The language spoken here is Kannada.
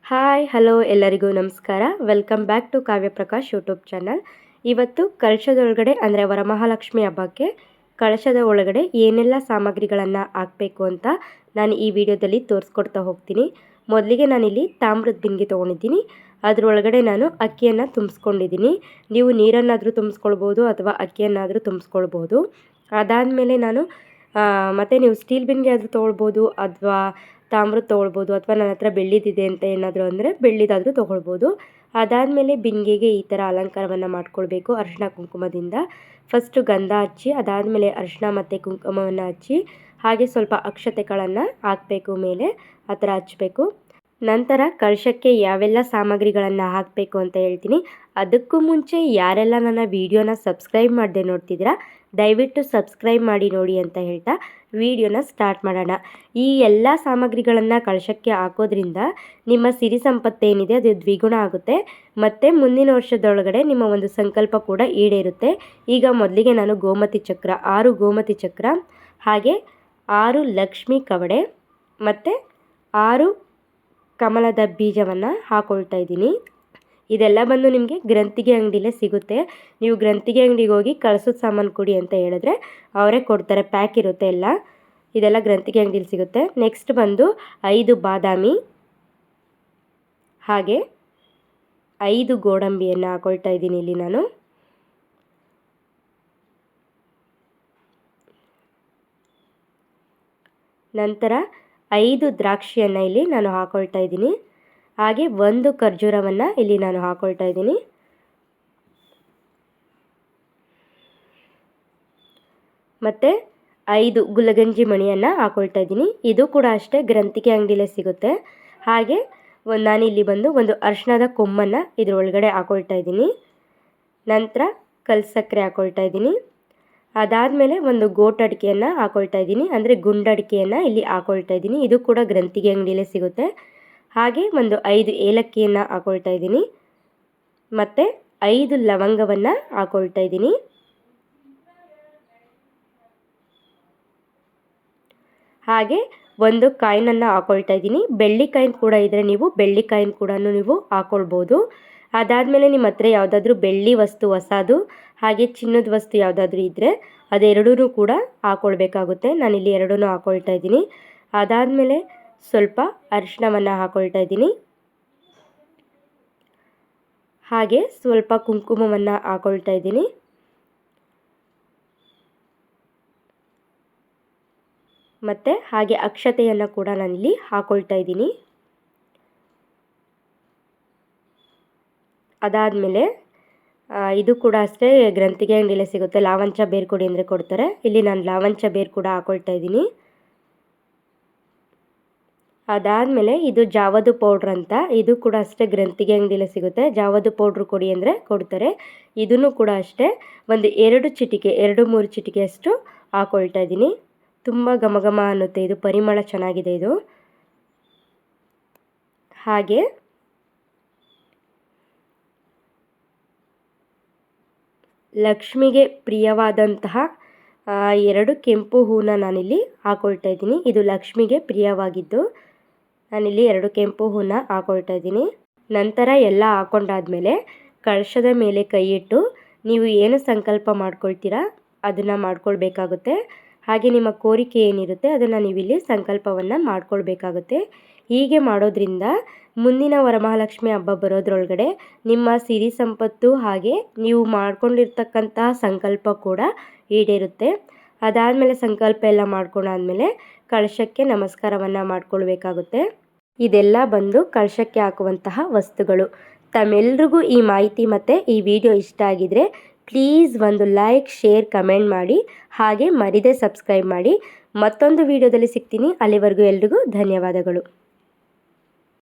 ಹಾಯ್ ಹಲೋ ಎಲ್ಲರಿಗೂ ನಮಸ್ಕಾರ. Welcome back to Kavya Prakash YouTube channel. ಇವತ್ತು ಕಳಶದೊಳಗಡೆ ಅಂದರೆ ವರಮಹಾಲಕ್ಷ್ಮಿ ಹಬ್ಬಕ್ಕೆ ಕಳಶದ ಒಳಗಡೆ ಏನೆಲ್ಲ ಸಾಮಗ್ರಿಗಳನ್ನು ಹಾಕಬೇಕು ಅಂತ ನಾನು ಈ ವಿಡಿಯೋದಲ್ಲಿ ತೋರಿಸ್ಕೊಡ್ತಾ ಹೋಗ್ತೀನಿ. ಮೊದಲಿಗೆ ನಾನಿಲ್ಲಿ ತಾಮ್ರದ ಬಿಂದಿಗೆ ತೊಗೊಂಡಿದ್ದೀನಿ. ಅದರೊಳಗಡೆ ನಾನು ಅಕ್ಕಿಯನ್ನು ತುಂಬಿಸ್ಕೊಂಡಿದ್ದೀನಿ. ನೀವು ನೀರನ್ನಾದರೂ ತುಂಬಿಸ್ಕೊಳ್ಬೋದು ಅಥವಾ ಅಕ್ಕಿಯನ್ನಾದರೂ ತುಂಬಿಸ್ಕೊಳ್ಬೋದು. ಅದಾದಮೇಲೆ ನಾನು ಮತ್ತು ನೀವು ಸ್ಟೀಲ್ ಬಿಂದಿಗೆ ಆದರೂ ತೊಗೊಳ್ಬೋದು ಅಥವಾ ತಾಮ್ರದ ತೊಗೊಳ್ಬೋದು ಅಥವಾ ನನ್ನ ಹತ್ರ ಬೆಳ್ಳಿದಿದೆ ಅಂತ ಏನಾದರೂ ಅಂದರೆ ಬೆಳ್ಳಿದಾದರೂ ತೊಗೊಳ್ಬೋದು. ಅದಾದಮೇಲೆ ಬಿಂದಿಗೆಗೆ ಈ ಥರ ಅಲಂಕಾರವನ್ನು ಮಾಡ್ಕೊಳ್ಬೇಕು ಅರಿಶಿನ ಕುಂಕುಮದಿಂದ. ಫಸ್ಟು ಗಂಧ ಹಚ್ಚಿ ಅದಾದಮೇಲೆ ಅರಿಶಿನ ಮತ್ತು ಕುಂಕುಮವನ್ನು ಹಚ್ಚಿ ಹಾಗೆ ಸ್ವಲ್ಪ ಅಕ್ಷತೆಗಳನ್ನು ಹಾಕಬೇಕು, ಮೇಲೆ ಆ ಥರ ಹಚ್ಚಬೇಕು. ನಂತರ ಕಳಶಕ್ಕೆ ಯಾವೆಲ್ಲ ಸಾಮಗ್ರಿಗಳನ್ನು ಹಾಕಬೇಕು ಅಂತ ಹೇಳ್ತೀನಿ. ಅದಕ್ಕೂ ಮುಂಚೆ ಯಾರೆಲ್ಲ ನನ್ನ ವಿಡಿಯೋನ ಸಬ್ಸ್ಕ್ರೈಬ್ ಮಾಡದೆ ನೋಡ್ತಿದ್ದೀರಾ ದಯವಿಟ್ಟು ಸಬ್ಸ್ಕ್ರೈಬ್ ಮಾಡಿ ನೋಡಿ ಅಂತ ಹೇಳ್ತಾ ವಿಡಿಯೋನ ಸ್ಟಾರ್ಟ್ ಮಾಡೋಣ. ಈ ಎಲ್ಲ ಸಾಮಗ್ರಿಗಳನ್ನು ಕಳಶಕ್ಕೆ ಹಾಕೋದ್ರಿಂದ ನಿಮ್ಮ ಸಿರಿ ಸಂಪತ್ತೇನಿದೆ ಅದು ದ್ವಿಗುಣ ಆಗುತ್ತೆ ಮತ್ತು ಮುಂದಿನ ವರ್ಷದೊಳಗಡೆ ನಿಮ್ಮ ಒಂದು ಸಂಕಲ್ಪ ಕೂಡ ಈಡೇರುತ್ತೆ. ಈಗ ಮೊದಲಿಗೆ ನಾನು ಗೋಮತಿ ಚಕ್ರ 6 ಗೋಮತಿ ಚಕ್ರ ಹಾಗೆ 6 ಲಕ್ಷ್ಮಿ ಕವಡೆ ಮತ್ತು 6 ಕಮಲದ ಬೀಜವನ್ನು ಹಾಕೊಳ್ತಾ ಇದ್ದೀನಿ. ಇದೆಲ್ಲ ಬಂದು ನಿಮಗೆ ಗ್ರಂಥಿಗೆ ಅಂಗಡಿಲೇ ಸಿಗುತ್ತೆ. ನೀವು ಗ್ರಂಥಿಗೆ ಅಂಗಡಿಗೆ ಹೋಗಿ ಕಳಸದ ಸಾಮಾನು ಕೊಡಿ ಅಂತ ಹೇಳಿದ್ರೆ ಅವರೇ ಕೊಡ್ತಾರೆ, ಪ್ಯಾಕ್ ಇರುತ್ತೆ ಎಲ್ಲ. ಇದೆಲ್ಲ ಗ್ರಂಥಿಗೆ ಅಂಗಡಿಲಿ ಸಿಗುತ್ತೆ. ನೆಕ್ಸ್ಟ್ ಬಂದು 5 ಬಾದಾಮಿ ಹಾಗೆ 5 ಗೋಡಂಬಿಯನ್ನು ಹಾಕೊಳ್ತಾ ಇದ್ದೀನಿ ಇಲ್ಲಿ ನಾನು. ನಂತರ 5 ದ್ರಾಕ್ಷಿಯನ್ನು ಇಲ್ಲಿ ನಾನು ಹಾಕೊಳ್ತಾ ಇದ್ದೀನಿ. ಹಾಗೆ 1 ಖರ್ಜೂರವನ್ನು ಇಲ್ಲಿ ನಾನು ಹಾಕೊಳ್ತಾ ಇದ್ದೀನಿ. ಮತ್ತು 5 ಗುಲಗಂಜಿ ಮಣಿಯನ್ನು ಹಾಕೊಳ್ತಾ ಇದ್ದೀನಿ. ಇದು ಕೂಡ ಅಷ್ಟೇ ಗ್ರಂಥಿಗೆ ಅಂಗಡಿಲೇ ಸಿಗುತ್ತೆ. ಹಾಗೆ ನಾನಿಲ್ಲಿ ಬಂದು ಒಂದು ಅರಿಶಿಣದ ಕೊಂಬನ್ನು ಇದರೊಳಗಡೆ ಹಾಕೊಳ್ತಾ ಇದ್ದೀನಿ. ನಂತರ ಕಲ್ಸಕ್ಕರೆ ಹಾಕೊಳ್ತಾ ಇದ್ದೀನಿ. ಅದಾದಮೇಲೆ ಒಂದು ಗೋಟಡಿಕೆಯನ್ನು ಹಾಕೊಳ್ತಾ ಇದ್ದೀನಿ, ಅಂದರೆ ಗುಂಡಡಿಕೆಯನ್ನು ಇಲ್ಲಿ ಹಾಕೊಳ್ತಾ ಇದ್ದೀನಿ. ಇದು ಕೂಡ ಗ್ರಂಥಿಗೆ ಅಂಗಡಿಲೇ ಸಿಗುತ್ತೆ. ಹಾಗೆ ಒಂದು 5 ಏಲಕ್ಕಿಯನ್ನು ಹಾಕೊಳ್ತಾ ಇದ್ದೀನಿ ಮತ್ತು 5 ಲವಂಗವನ್ನು ಹಾಕೊಳ್ತಾ ಇದ್ದೀನಿ. ಹಾಗೆ 1 ಕಾಯಿನನ್ನು ಹಾಕೊಳ್ತಾ ಇದ್ದೀನಿ. ಬೆಳ್ಳಿ ಕಾಯಿನ್ ಕೂಡ ಇದ್ದರೆ ನೀವು ಬೆಳ್ಳಿ ಕಾಯಿನ್ ಕೂಡ ನೀವು ಹಾಕೊಳ್ಬೋದು. ಅದಾದಮೇಲೆ ನಿಮ್ಮ ಹತ್ರ ಯಾವುದಾದ್ರೂ ಬೆಳ್ಳಿ ವಸ್ತು ಹೊಸದು ಹಾಗೆ ಚಿನ್ನದ ವಸ್ತು ಯಾವುದಾದ್ರೂ ಇದ್ದರೆ ಅದೆರಡೂ ಕೂಡ ಹಾಕ್ಕೊಳ್ಬೇಕಾಗುತ್ತೆ. ನಾನಿಲ್ಲಿ ಎರಡೂ ಹಾಕ್ಕೊಳ್ತಾ ಇದ್ದೀನಿ. ಅದಾದಮೇಲೆ ಸ್ವಲ್ಪ ಅರಿಶಿಣವನ್ನು ಹಾಕ್ಕೊಳ್ತಾ ಇದ್ದೀನಿ. ಹಾಗೆ ಸ್ವಲ್ಪ ಕುಂಕುಮವನ್ನು ಹಾಕ್ಕೊಳ್ತಾ ಇದ್ದೀನಿ. ಮತ್ತು ಹಾಗೆ ಅಕ್ಷತೆಯನ್ನು ಕೂಡ ನಾನಿಲ್ಲಿ ಹಾಕ್ಕೊಳ್ತಾ ಇದ್ದೀನಿ. ಅದಾದಮೇಲೆ ಇದು ಕೂಡ ಅಷ್ಟೇ ಗ್ರಂಥಿಗೆ ಅಂಗಡಿಲೇ ಸಿಗುತ್ತೆ. ಲಾವಂಚ ಬೇರು ಕೊಡಿ ಅಂದರೆ ಕೊಡ್ತಾರೆ. ಇಲ್ಲಿ ನಾನು ಲಾವಂಚ ಬೇರು ಕೂಡ ಹಾಕ್ಕೊಳ್ತಾ ಇದ್ದೀನಿ. ಅದಾದಮೇಲೆ ಇದು ಜಾವದು ಪೌಡ್ರ್ ಅಂತ, ಇದು ಕೂಡ ಅಷ್ಟೇ ಗ್ರಂಥಿಗೆ ಅಂಗಡಿಲೇ ಸಿಗುತ್ತೆ. ಜಾವದು ಪೌಡ್ರು ಕೊಡಿ ಅಂದರೆ ಕೊಡ್ತಾರೆ. ಇದನ್ನು ಕೂಡ ಅಷ್ಟೇ ಒಂದು 2 ಚಿಟಿಕೆ 2-3 ಚಿಟಿಕೆಯಷ್ಟು ಹಾಕ್ಕೊಳ್ತಾ ಇದ್ದೀನಿ. ತುಂಬ ಘಮ ಘಮ ಅನ್ನುತ್ತೆ, ಇದು ಪರಿಮಳ ಚೆನ್ನಾಗಿದೆ ಇದು. ಹಾಗೆ ಲಕ್ಷ್ಮಿಗೆ ಪ್ರಿಯವಾದಂತಹ 2 ಕೆಂಪು ಹೂನ ನಾನಿಲ್ಲಿ ಹಾಕ್ಕೊಳ್ತಾ ಇದ್ದೀನಿ. ಇದು ಲಕ್ಷ್ಮಿಗೆ ಪ್ರಿಯವಾಗಿದ್ದು ನಾನಿಲ್ಲಿ 2 ಕೆಂಪು ಹೂನ ಹಾಕ್ಕೊಳ್ತಾ ಇದ್ದೀನಿ. ನಂತರ ಎಲ್ಲ ಹಾಕ್ಕೊಂಡಾದ್ಮೇಲೆ ಕಳಶದ ಮೇಲೆ ಕೈ ಇಟ್ಟು ನೀವು ಏನು ಸಂಕಲ್ಪ ಮಾಡ್ಕೊಳ್ತೀರಾ ಅದನ್ನು ಮಾಡ್ಕೊಳ್ಬೇಕಾಗುತ್ತೆ. ಹಾಗೆ ನಿಮ್ಮ ಕೋರಿಕೆ ಏನಿರುತ್ತೆ ಅದನ್ನು ನೀವಿಲ್ಲಿ ಸಂಕಲ್ಪವನ್ನು ಮಾಡ್ಕೊಳ್ಬೇಕಾಗುತ್ತೆ. ಹೀಗೆ ಮಾಡೋದ್ರಿಂದ ಮುಂದಿನ ವರಮಹಾಲಕ್ಷ್ಮಿ ಹಬ್ಬ ಬರೋದ್ರೊಳಗಡೆ ನಿಮ್ಮ ಸಿರಿ ಸಂಪತ್ತು ಹಾಗೆ ನೀವು ಮಾಡ್ಕೊಂಡಿರ್ತಕ್ಕಂತಹ ಸಂಕಲ್ಪ ಕೂಡ ಈಡೇರುತ್ತೆ. ಅದಾದಮೇಲೆ ಸಂಕಲ್ಪ ಎಲ್ಲ ಮಾಡ್ಕೊಂಡಾದ್ಮೇಲೆ ಕಳಶಕ್ಕೆ ನಮಸ್ಕಾರವನ್ನು ಮಾಡ್ಕೊಳ್ಬೇಕಾಗುತ್ತೆ. ಇದೆಲ್ಲ ಬಂದು ಕಳಶಕ್ಕೆ ಹಾಕುವಂತಹ ವಸ್ತುಗಳು. ತಮ್ಮೆಲ್ರಿಗೂ ಈ ಮಾಹಿತಿ ಮತ್ತು ಈ ವಿಡಿಯೋ ಇಷ್ಟ ಆಗಿದರೆ ಪ್ಲೀಸ್ ಒಂದು ಲೈಕ್, ಶೇರ್, ಕಮೆಂಟ್ ಮಾಡಿ. ಹಾಗೆ ಮರಿದೇ ಸಬ್ಸ್ಕ್ರೈಬ್ ಮಾಡಿ. ಮತ್ತೊಂದು ವಿಡಿಯೋದಲ್ಲಿ ಸಿಗ್ತೀನಿ. ಅಲ್ಲಿವರೆಗೂ ಎಲ್ರಿಗೂ ಧನ್ಯವಾದಗಳು.